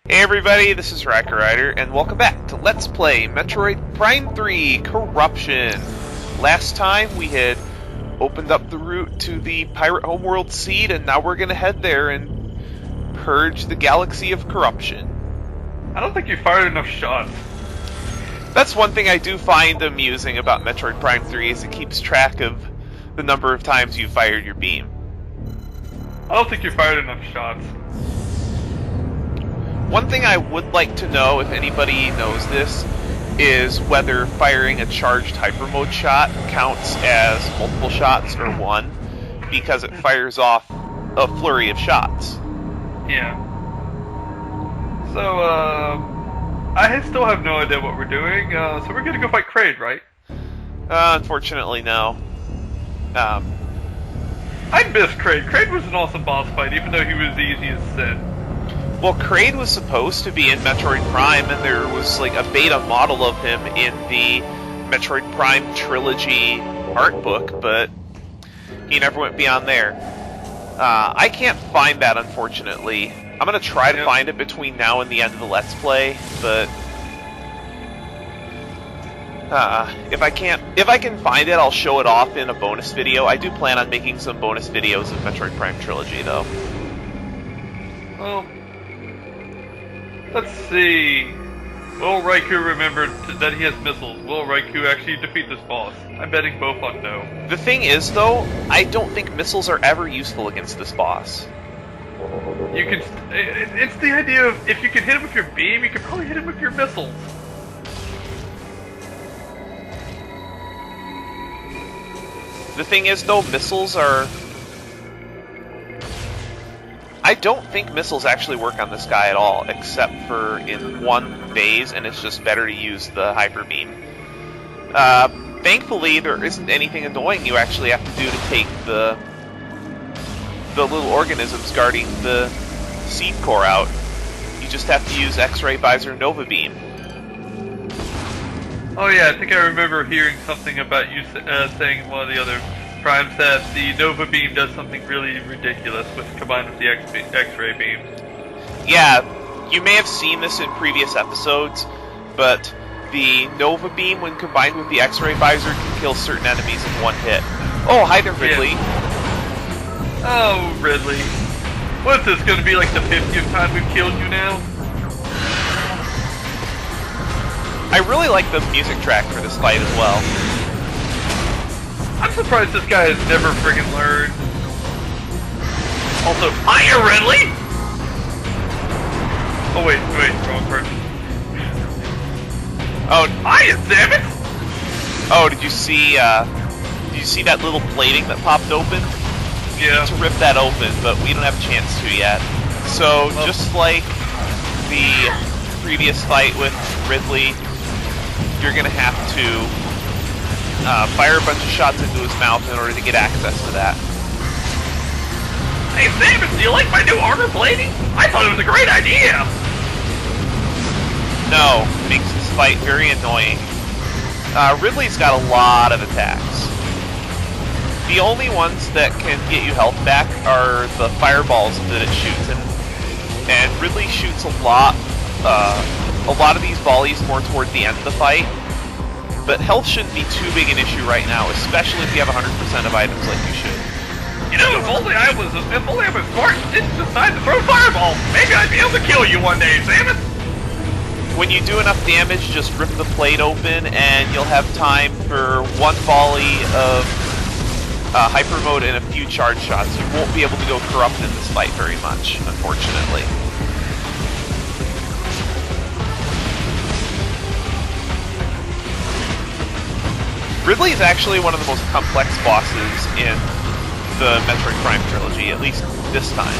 Hey everybody, this is Rider, and welcome back to Let's Play Metroid Prime 3 Corruption. Last time we had opened up the route to the Pirate Homeworld seed, and now we're gonna head there and purge the galaxy of corruption. I don't think you fired enough shots. That's one thing I do find amusing about Metroid Prime 3 is it keeps track of the number of times you fired your beam. I don't think you fired enough shots. One thing I would like to know, if anybody knows this, is whether firing a charged Hypermode shot counts as multiple shots or one, because it fires off a flurry of shots. Yeah. So, I still have no idea what we're doing, so we're gonna go fight Kraid, right? Unfortunately, no. I miss Kraid. Kraid was an awesome boss fight, even though he was the easiest sin. Well, Kraid was supposed to be in Metroid Prime, and there was like a beta model of him in the Metroid Prime trilogy art book, but he never went beyond there. I can't find that, unfortunately. I'm gonna try to find it between now and the end of the Let's Play, but if I can find it, I'll show it off in a bonus video. I do plan on making some bonus videos of Metroid Prime trilogy, though. Well, let's see. Will Raikou remember that he has missiles? Will Raikou actually defeat this boss? I'm betting both on no. The thing is, though, I don't think missiles are ever useful against this boss. You can. It's the idea of if you can hit him with your beam, you can probably hit him with your missiles. The thing is, though, missiles are... I don't think missiles actually work on this guy at all, except for in one phase, and it's just better to use the Hyper Beam. Thankfully, there isn't anything annoying you actually have to do to take the little organisms guarding the seed core out. You just have to use X-Ray Visor Nova Beam. Oh yeah, I think I remember hearing something about you saying in one of the other primes that the Nova Beam does something really ridiculous combined with the X-Ray Beam. Yeah, you may have seen this in previous episodes, but the Nova Beam, when combined with the X-Ray Visor, can kill certain enemies in one hit. Oh, hi there, Ridley. Yeah. Oh, Ridley. What's this, gonna be like the 50th time we've killed you now? I really like the music track for this fight as well. I'm surprised this guy has never friggin' learned. Also, hiya, Ridley! Oh wait, wrong person. Oh, hiya, Samus! Oh, did you see that little plating that popped open? Yeah. To rip that open, but we don't have a chance to yet. So, just like the previous fight with Ridley, you're gonna have to fire a bunch of shots into his mouth in order to get access to that. Hey Samus, do you like my new armor plating? I thought it was a great idea! No, it makes this fight very annoying. Ridley's got a lot of attacks. The only ones that can get you health back are the fireballs that it shoots, and Ridley shoots a lot of these volleys more toward the end of the fight. But health shouldn't be too big an issue right now, especially if you have 100% of items like you should. You know, if only I was smart and didn't decide to throw fireballs, maybe I'd be able to kill you one day, Samus! When you do enough damage, just rip the plate open, and you'll have time for one volley of Hypermode and a few charge shots. You won't be able to go corrupt in this fight very much, unfortunately. Ridley is actually one of the most complex bosses in the Metroid Prime trilogy, at least this time.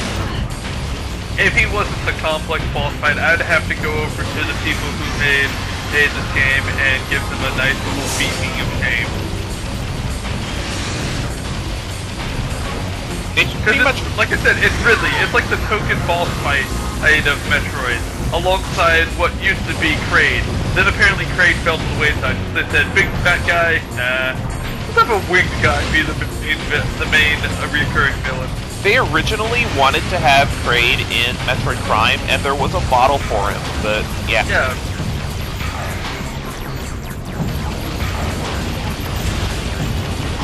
If he wasn't a complex boss fight, I'd have to go over to the people who made this game and give them a nice little beating of shame. It's pretty much, like I said, it's Ridley. It's like the token boss fight of Metroid, alongside what used to be Kraid. Then apparently Kraid fell to the wayside. They said, big fat guy, nah. Let's have a winged guy be the main recurring villain. They originally wanted to have Kraid in Metroid Prime, and there was a model for him, but yeah. Yeah.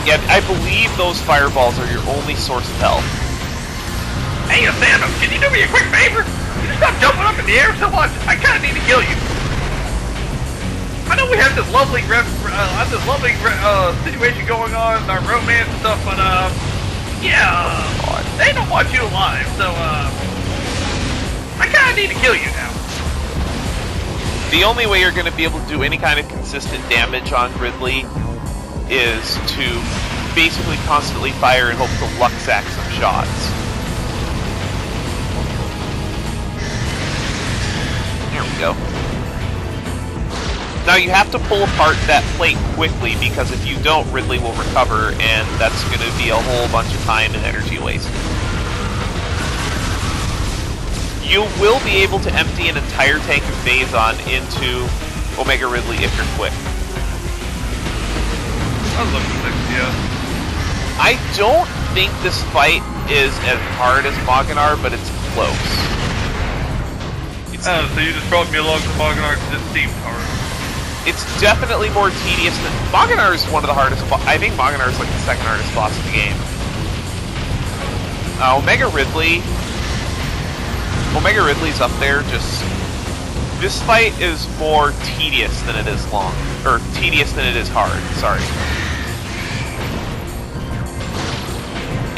Yeah, I believe those fireballs are your only source of health. Hey, Thanos, can you do me a quick favor? Can you stop jumping up in the air so much? I kind of need to kill you. I know we have this lovely, situation going on, our romance and stuff, but yeah, they don't want you alive, so I kind of need to kill you now. The only way you're going to be able to do any kind of consistent damage on Ridley is to basically constantly fire and hope to luck sack some shots. There we go. Now you have to pull apart that plate quickly, because if you don't, Ridley will recover, and that's going to be a whole bunch of time and energy waste. You will be able to empty an entire tank of Phazon into Omega Ridley if you're quick. That looks like, yeah. I don't think this fight is as hard as Maganar, but it's close. So you just brought me along to Maganar because it seemed hard. It's definitely more tedious than... Maganar is one of the hardest... I think Maganar is like the second hardest boss in the game. Omega Ridley's up there, just... This fight is more tedious than it is long. Or, tedious than it is hard, sorry.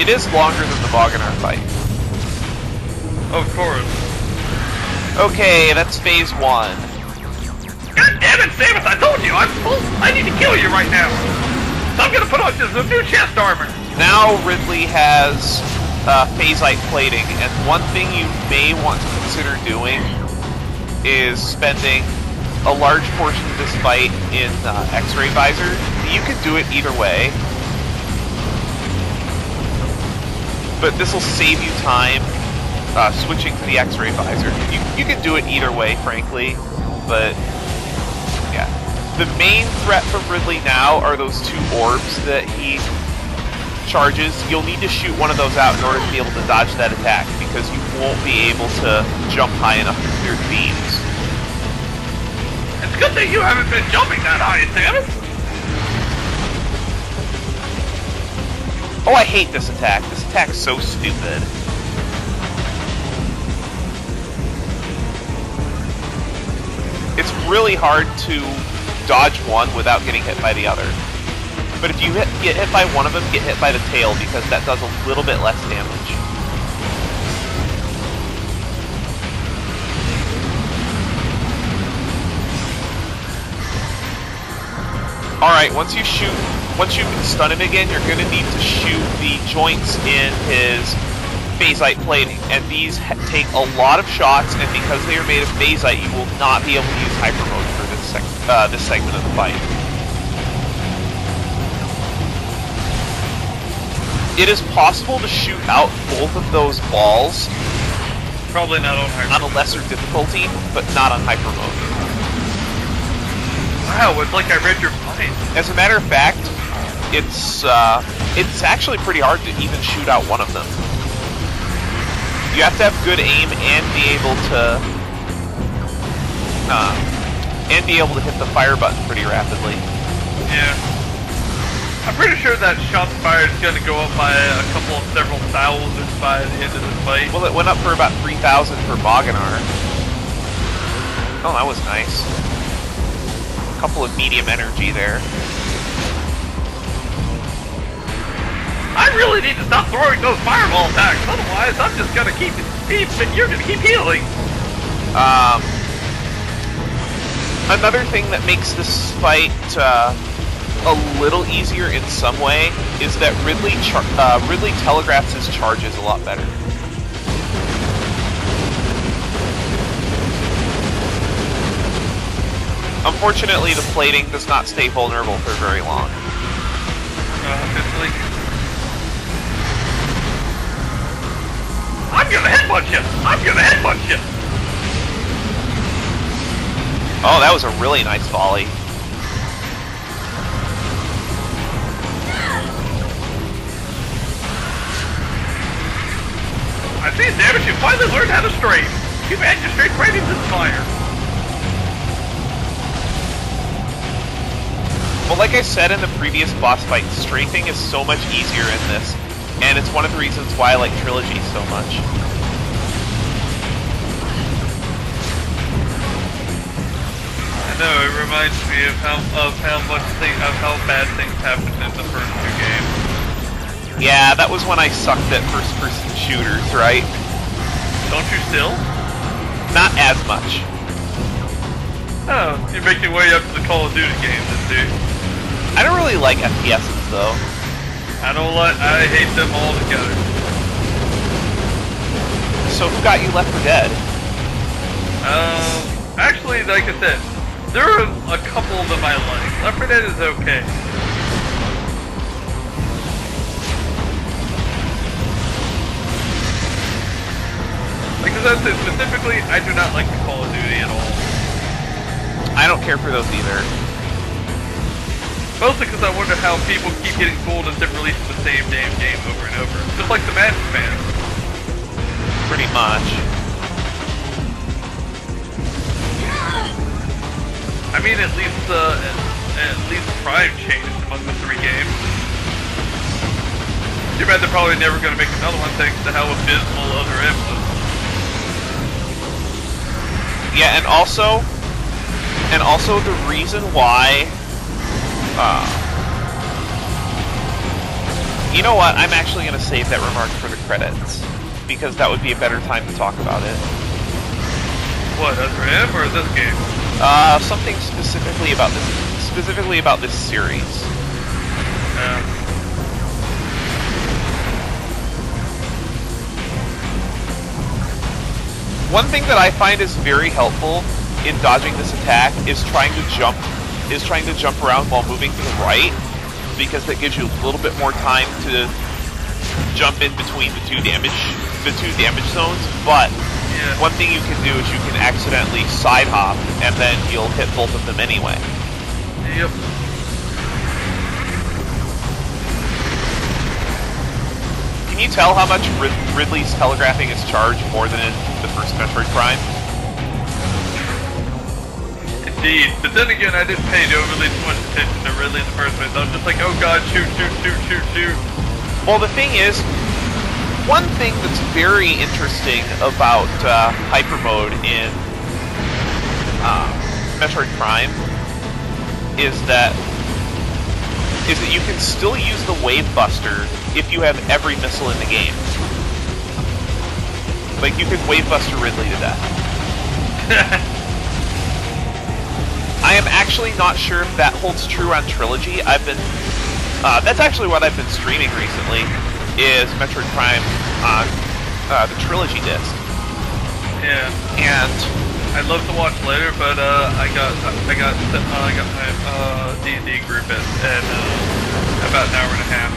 It is longer than the Maganar fight. Of course. Okay, that's phase 1. God damn it, Samus, I told you, I need to kill you right now. So I'm gonna put on some new chest armor. Now Ridley has phasite plating, and one thing you may want to consider doing is spending a large portion of this fight in X-ray visor. You can do it either way, but this will save you time switching to the X-ray visor. You can do it either way, frankly, but yeah. The main threat from Ridley now are those 2 orbs that he charges. You'll need to shoot one of those out in order to be able to dodge that attack, because you won't be able to jump high enough to clear the beams. It's good that you haven't been jumping that high, Samus. Oh, I hate this attack. This attack's so stupid. It's really hard to dodge one without getting hit by the other. But if you get hit by one of them, get hit by the tail, because that does a little bit less damage. Alright, once you can stun him again, you're going to need to shoot the joints in his phasite plating, and these take a lot of shots, and because they are made of phasite, you will not be able to use Hypermode for this segment of the fight. It is possible to shoot out both of those balls. Probably not on Hypermode. On a lesser difficulty, but not on Hypermode. Wow, it's like I read your mind. As a matter of fact, it's actually pretty hard to even shoot out one of them. You have to have good aim and be able to hit the fire button pretty rapidly. Yeah. I'm pretty sure that shots fired is going to go up by several thousand by the end of this fight. Well, it went up for about 3,000 for Maganar. Oh, that was nice. A couple of medium energy there. I really need to stop throwing those fireball attacks, otherwise I'm just gonna you're gonna keep healing. Another thing that makes this fight a little easier in some way is that Ridley telegraphs his charges a lot better. Unfortunately, the plating does not stay vulnerable for very long. I'm gonna headbutt you! I'm gonna headbutt you! Oh, that was a really nice volley. Geez, damn it, you finally learned how to strafe. Too bad you straight right into the fire. Well, like I said in the previous boss fight, strafing is so much easier in this, and it's one of the reasons why I like Trilogy so much. I know, it reminds me of how bad things happened in the first two games. Yeah, that was when I sucked at first-person shooters, right? Don't you still? Not as much. Oh, you're making your way up to the Call of Duty games, dude. I don't really like FPSs though. I hate them all together. So who got you Left 4 Dead? Actually, like I said, there are a couple of them I like. Left 4 Dead is okay. Like I said, specifically, I do not like the Call of Duty at all. I don't care for those either. Mostly because I wonder how people keep getting fooled into releasing the same damn game over and over. Just like the Madden fans. Pretty much. I mean, at least Prime changed among the three games. Too bad they're probably never going to make another one thanks to how abysmal Other M was. Yeah, and also the reason why. You know what? I'm actually going to save that remark for the credits because that would be a better time to talk about it. What, Other M or this game? Something specifically about this series. One thing that I find is very helpful in dodging this attack is trying to jump around while moving to the right, because that gives you a little bit more time to jump in between the two damage zones. But yeah. One thing you can do is you can accidentally side hop, and then you'll hit both of them anyway. Yep. Can you tell how much Ridley's telegraphing his charge more than in the first Metroid Prime? Indeed, but then again, I didn't pay overly too much attention to Ridley in the first place. I was just like, oh god, shoot. Well, the thing is, one thing that's very interesting about Hypermode in Metroid Prime is that you can still use the Wave Buster if you have every missile in the game. Like, you could Wave Buster Ridley to death. I am actually not sure if that holds true on Trilogy. That's actually what I've been streaming recently, is Metroid Prime on the Trilogy disc. Yeah. And I'd love to watch later, but I got my D&D group at about an hour and a half.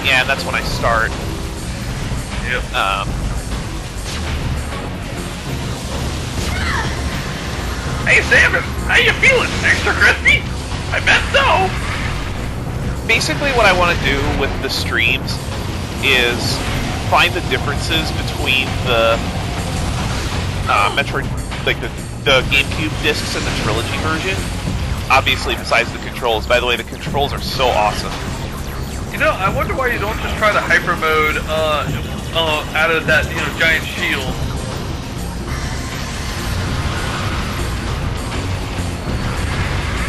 yeah, and that's when I start. Yep. Hey Sam, how you feeling? Extra crispy? I bet so. Basically, what I want to do with the streams is find the differences between the Metroid, like the GameCube discs and the Trilogy version. Obviously, besides the controls. By the way, the controls are so awesome. You know, I wonder why you don't just try the Hypermode out of that giant shield.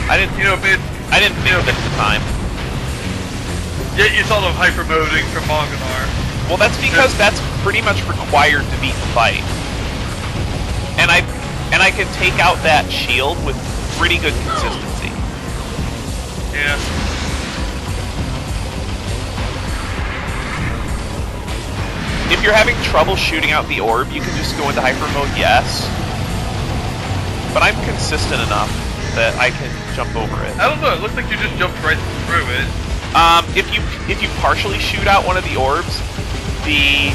I didn't think of it at the time. Yet you thought of Hypermoding from Mongonar. Well, that's because that's pretty much required to beat the fight. And I can take out that shield with pretty good consistency. Yeah. If you're having trouble shooting out the orb, you can just go into Hypermode, yes. But I'm consistent enough that I can jump over it. I don't know, it looks like you just jumped right through it. If you partially shoot out one of the orbs, the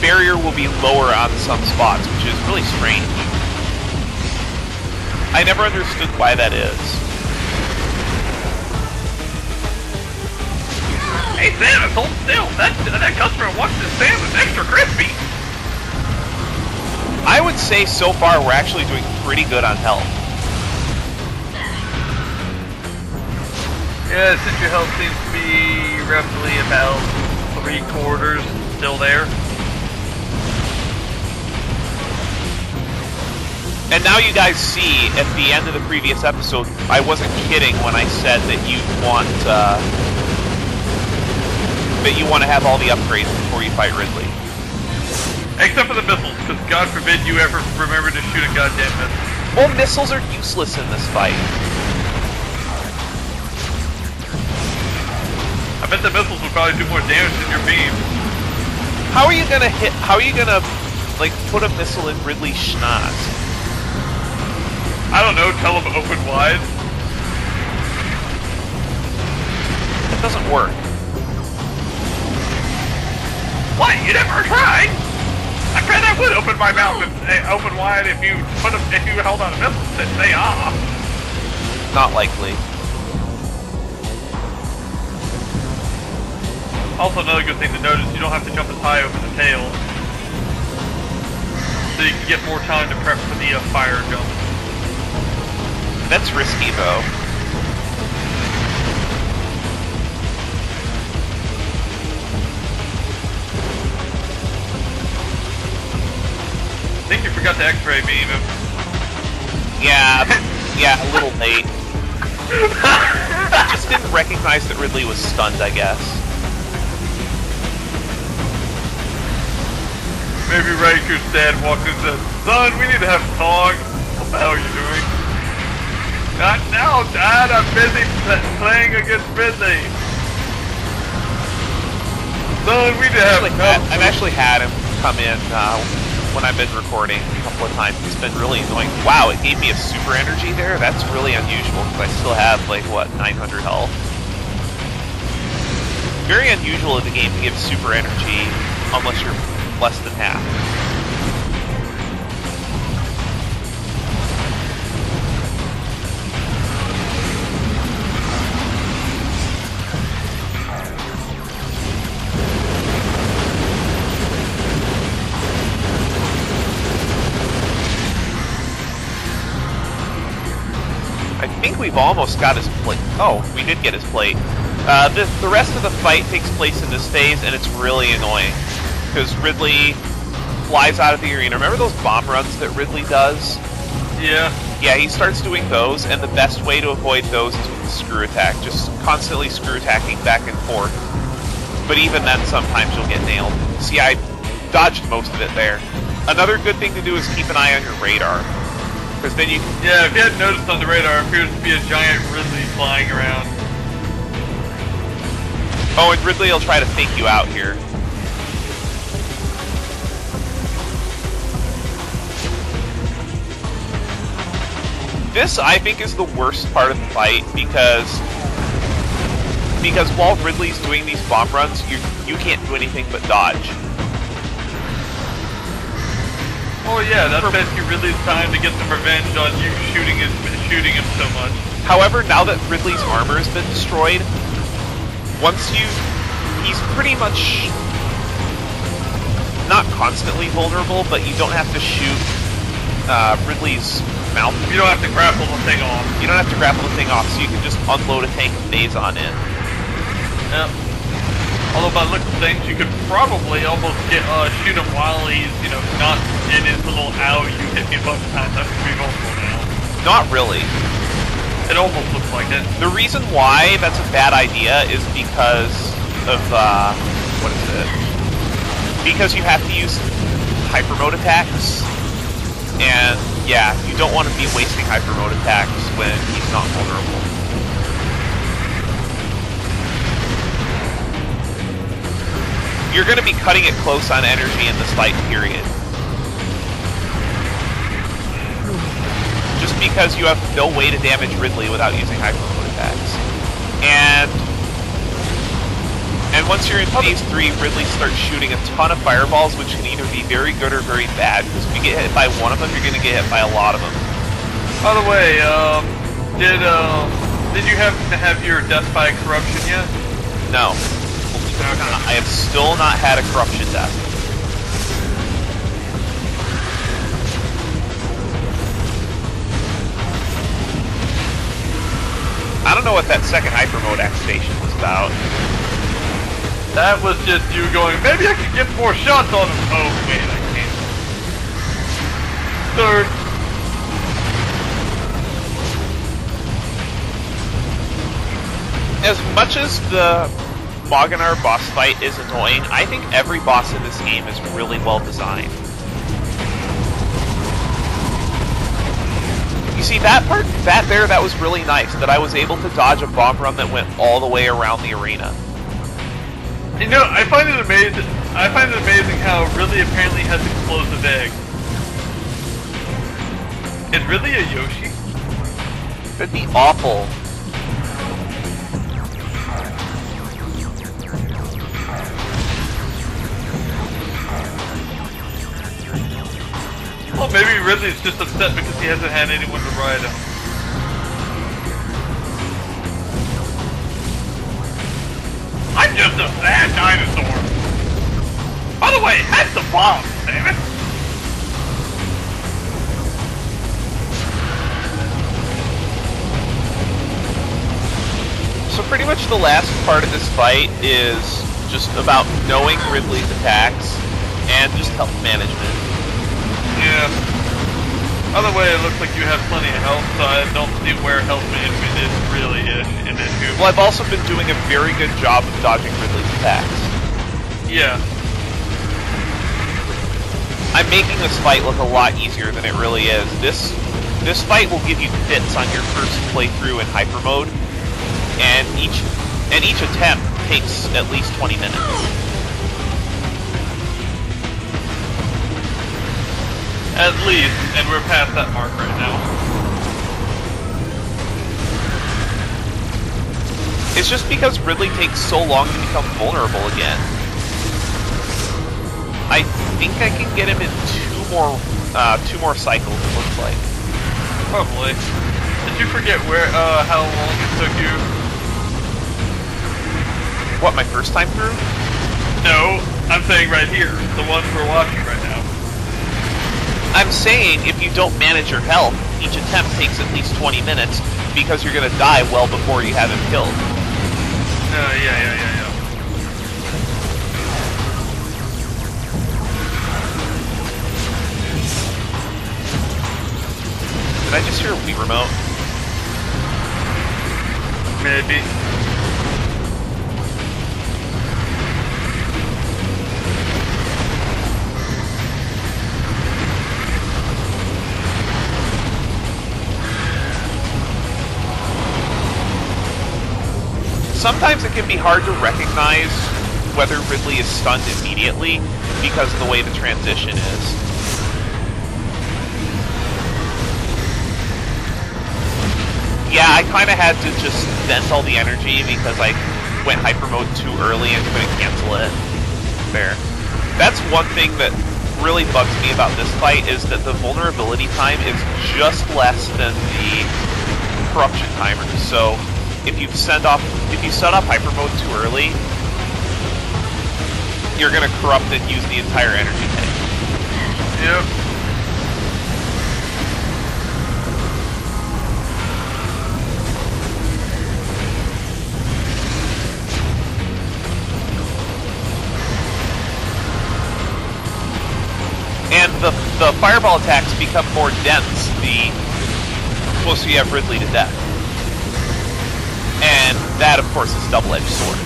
barrier will be lower on some spots, which is really strange. I never understood why that is. Hey Sam, hold still. That customer wants this salmon extra crispy. I would say so far we're actually doing pretty good on health. Yeah, since your health seems to be roughly about 3/4 still there. And now you guys see, at the end of the previous episode, I wasn't kidding when I said that you want to have all the upgrades before you fight Ridley. Except for the missiles, because God forbid you ever remember to shoot a goddamn missile. Well, missiles are useless in this fight. I bet the missiles will probably do more damage than your beam. How are you gonna like, put a missile in Ridley's schnoz? I don't know, tell them open wide. That doesn't work. What? You never tried? I bet I would open my mouth and say open wide if you held on a missile and say ah. Not likely. Also, another good thing to notice, you don't have to jump as high over the tail. So you can get more time to prep for the fire jump. That's risky, though. I think you forgot the X-ray beam him. Yeah, yeah, a little late. Just didn't recognize that Ridley was stunned, I guess. Maybe Riker's dad walked in and said, "Son, we need to have a talk." What the hell are you doing? Not now, Dad. I'm busy playing against Ridley. Son, we need to have a talk. I've actually had him come in when I've been recording a couple of times. It's been really annoying. Wow, it gave me a super energy there? That's really unusual, because I still have, like, what, 900 health? Very unusual in the game to give super energy unless you're less than half. I think we've almost got his plate. Oh, we did get his plate. The rest of the fight takes place in this phase, and it's really annoying. Because Ridley flies out of the arena. Remember those bomb runs that Ridley does? Yeah. Yeah, he starts doing those, and the best way to avoid those is with the screw attack. Just constantly screw attacking back and forth. But even then, sometimes you'll get nailed. See, I dodged most of it there. Another good thing to do is keep an eye on your radar. Because then you can... Yeah, if you hadn't noticed on the radar, it appears to be a giant Ridley flying around. Oh, and Ridley will try to fake you out here. This, I think, is the worst part of the fight, because while Ridley's doing these bomb runs, you can't do anything but dodge. Oh yeah, that spends you Ridley's time to get some revenge on you shooting him so much. However, now that Ridley's armor has been destroyed, he's pretty much not constantly vulnerable, but you don't have to shoot Ridley's mouth. You don't have to grapple the thing off. You don't have to grapple the thing off, so you can just unload a tank of Phazon in. Yep. Although by the look of things, you could probably almost shoot him while he's, not in his little ow, you hit me a bunch of times, that could be vulnerable now. Not really. It almost looks like it. The reason why that's a bad idea is because of, what is it? Because you have to use Hypermode attacks. And, yeah, you don't want to be wasting Hypermode attacks when he's not vulnerable. You're going to be cutting it close on energy in this fight, period. Just because you have no way to damage Ridley without using Hypermode attacks. And once you're in phase 3, Ridley starts shooting a ton of fireballs, which can either be very good or very bad, because if you get hit by one of them, you're going to get hit by a lot of them. By the way, did you happen to have your death by corruption yet? No. I have still not had a corruption death. want to know what that second Hypermode activation was about. That was just you going, maybe I could get more shots on him. Oh, wait, I can't. Third. As much as the Moganar boss fight is annoying, I think every boss in this game is really well designed. You see, that part, that was really nice, that I was able to dodge a bomb run that went all the way around the arena. You know, I find it amazing how Ridley apparently has explosive egg. Is Ridley a Yoshi? That'd be awful. Well, maybe Ridley's just upset because he hasn't had anyone to ride him. I'm just a sad dinosaur. By the way, that's the bomb, damn it. So pretty much the last part of this fight is just about knowing Ridley's attacks and just health management. Yeah. By the way, it looks like you have plenty of health, so I don't see where health management is really an issue. Well, I've also been doing a very good job of dodging Ridley's attacks. Yeah. I'm making this fight look a lot easier than it really is. This fight will give you fits on your first playthrough in Hypermode, and each attempt takes at least 20 minutes. At least, and we're past that mark right now. It's just because Ridley takes so long to become vulnerable again. I think I can get him in two more cycles, it looks like. Probably. Did you forget how long it took you? What, my first time through? No, I'm saying right here, the ones we're watching right now. I'm saying if you don't manage your health, each attempt takes at least 20 minutes because you're going to die well before you have him killed. Yeah. Did I just hear a Wii remote? Maybe. Sometimes it can be hard to recognize whether Ridley is stunned immediately because of the way the transition is. Yeah, I kind of had to just vent all the energy because I went Hypermode too early and couldn't cancel it. There. That's one thing that really bugs me about this fight, is that the vulnerability time is just less than the corruption timer. So if you set off Hypermode too early, you're gonna corrupt and use the entire energy tank. Yep. And the fireball attacks become more dense the closer you have Ridley to death. And that, of course, is double-edged sword.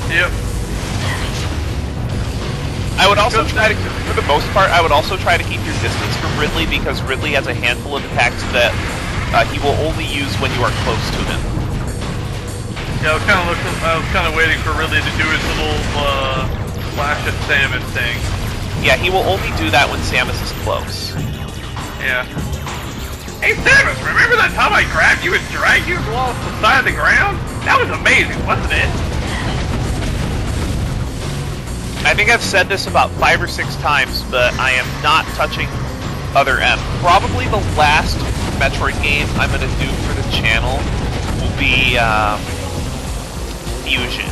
Yep. I would also try to, for the most part, I would also try to keep your distance from Ridley, because Ridley has a handful of attacks that he will only use when you are close to him. Yeah, I was kind of waiting for Ridley to do his little flash at Samus thing. Yeah, he will only do that when Samus is close. Yeah. Hey Samus, remember that time I grabbed you and dragged you off the side of the ground? That was amazing, wasn't it? I think I've said this about 5 or 6 times, but I am not touching Other M. Probably the last Metroid game I'm going to do for the channel will be Fusion.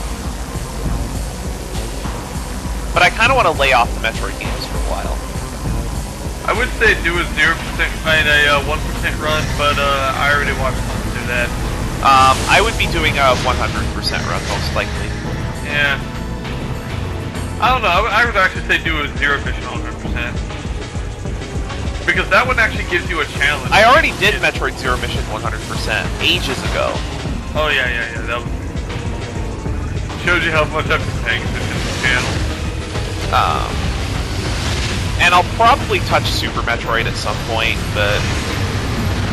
But I kind of want to lay off the Metroid games for a while. I would say do a 0%, a 1% run, but I already watched someone do that. I would be doing a 100% run most likely. Yeah. I don't know. I would actually say do a zero mission 100%. Because that one actually gives you a challenge. I already did Metroid Zero Mission 100% ages ago. Oh yeah. That was... shows you how much I've been paying attention to the channel. And I'll probably touch Super Metroid at some point, but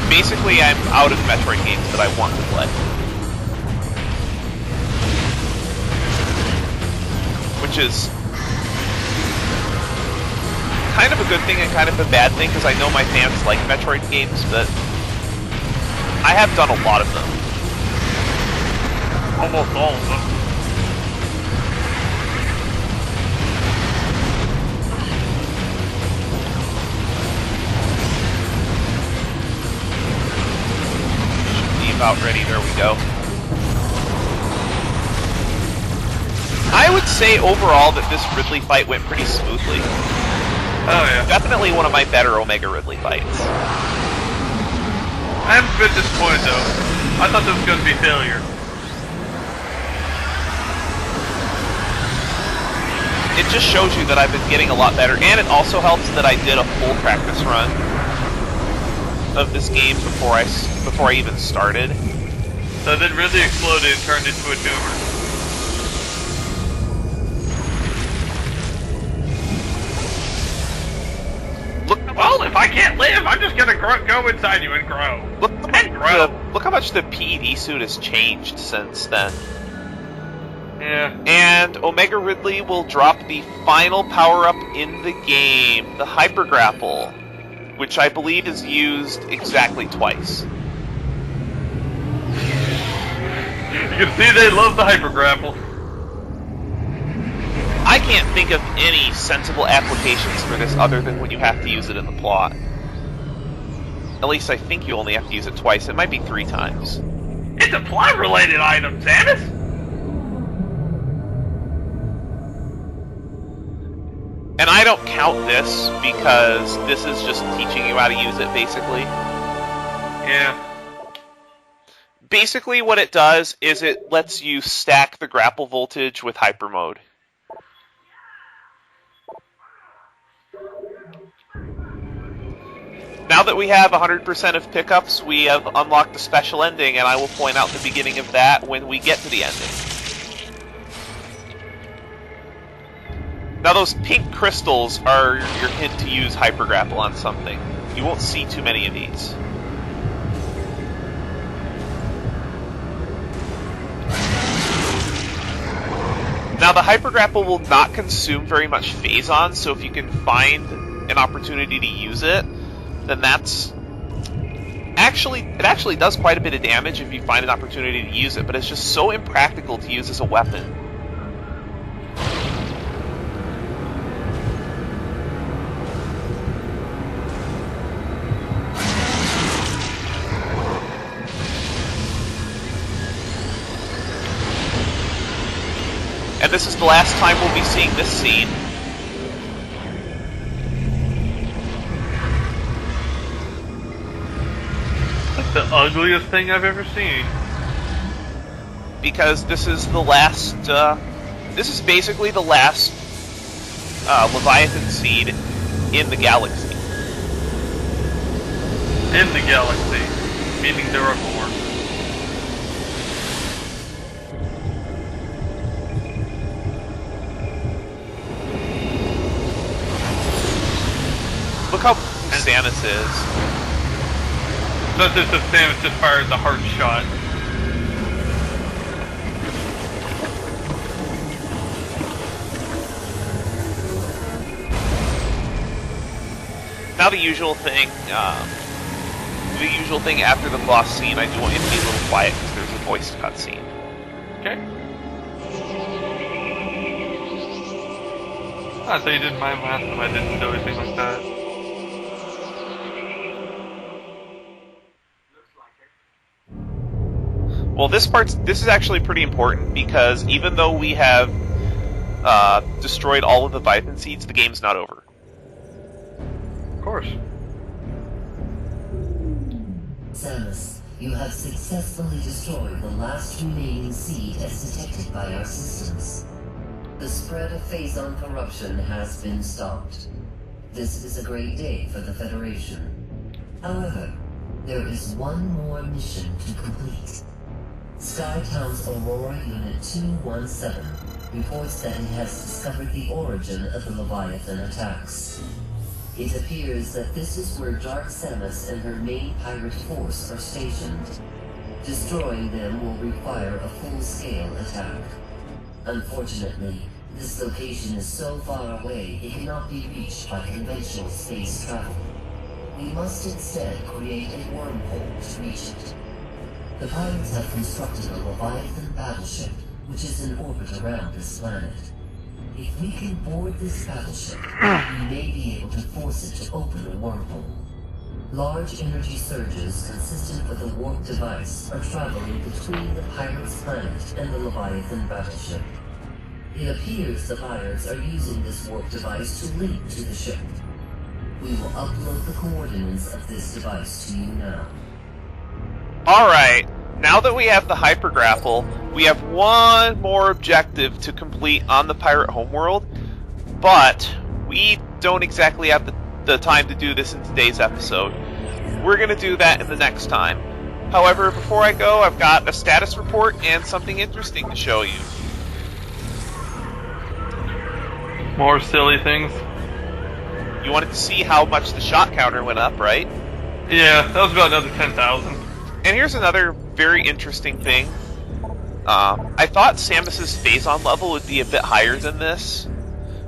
basically I'm out of Metroid games that I want to play. Which is kind of a good thing and kind of a bad thing, because I know my fans like Metroid games, but I have done a lot of them. Almost all of them. Should be about ready, there we go. I would say overall that this Ridley fight went pretty smoothly. Oh yeah. Definitely one of my better Omega Ridley fights. I'm a bit disappointed though. I thought this was going to be a failure. It just shows you that I've been getting a lot better, and it also helps that I did a full practice run of this game before I even started. So then Ridley exploded and turned into a tumor. Well, if I can't live, I'm just gonna go inside you and grow. Look how much the PED suit has changed since then. Yeah. And Omega Ridley will drop the final power-up in the game, the Hyper Grapple, which I believe is used exactly twice. You can see they love the Hyper Grapple. I can't think of any sensible applications for this other than when you have to use it in the plot. At least I think you only have to use it twice. It might be 3 times. It's a plot-related item, Samus! And I don't count this because this is just teaching you how to use it, basically. Yeah. Basically what it does is it lets you stack the grapple voltage with Hypermode. Now that we have 100% of pickups, we have unlocked the special ending, and I will point out the beginning of that when we get to the ending. Now those pink crystals are your hint to use Hyper Grapple on something. You won't see too many of these. Now the Hyper Grapple will not consume very much Phazon, so if you can find an opportunity to use it, then that's... it actually does quite a bit of damage if you find an opportunity to use it, but it's just so impractical to use as a weapon. And this is the last time we'll be seeing this scene. That's the ugliest thing I've ever seen. Because this is the last, this is basically the last Leviathan seed in the galaxy. In the galaxy. Meaning there are more. Look how Samus is. So it's just Samus just fired the hard shot. Now the usual thing after the boss scene, I do want you to be a little quiet because there's a voiced cutscene. Okay. I thought you didn't mind last time I didn't do anything like that. Well, this is actually pretty important because even though we have destroyed all of the Leviathan seeds, the game's not over. Of course. Samus, You have successfully destroyed the last remaining seed as detected by our systems. The spread of phazon corruption has been stopped. This is a great day for the Federation. However, there is one more mission to complete. Skytown's Aurora Unit 217 reports that it has discovered the origin of the Leviathan attacks. It appears that this is where Dark Samus and her main pirate force are stationed. Destroying them will require a full-scale attack. Unfortunately, this location is so far away it cannot be reached by conventional space travel. We must instead create a wormhole to reach it. The pirates have constructed a Leviathan battleship, which is in orbit around this planet. If we can board this battleship, we may be able to force it to open a wormhole. Large energy surges consistent with a warp device are traveling between the pirates' planet and the Leviathan battleship. It appears the pirates are using this warp device to link to the ship. We will upload the coordinates of this device to you now. Alright, now that we have the hypergrapple, we have one more objective to complete on the pirate homeworld, but we don't exactly have the time to do this in today's episode. We're going to do that in the next time. However, before I go, I've got a status report and something interesting to show you. More silly things. You wanted to see how much the shot counter went up, right? Yeah, that was about another 10,000. And here's another very interesting thing. I thought Samus's phazon level would be a bit higher than this,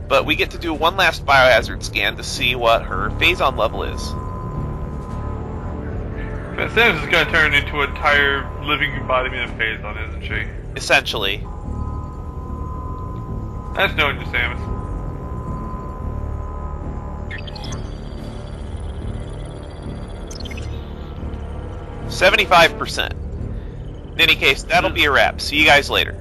but we get to do one last biohazard scan to see what her phazon level is. Samus is going to turn into an entire living embodiment of Phazon, isn't she? Essentially. That's knowing you, Samus. 75%. In any case, that'll be a wrap. See you guys later.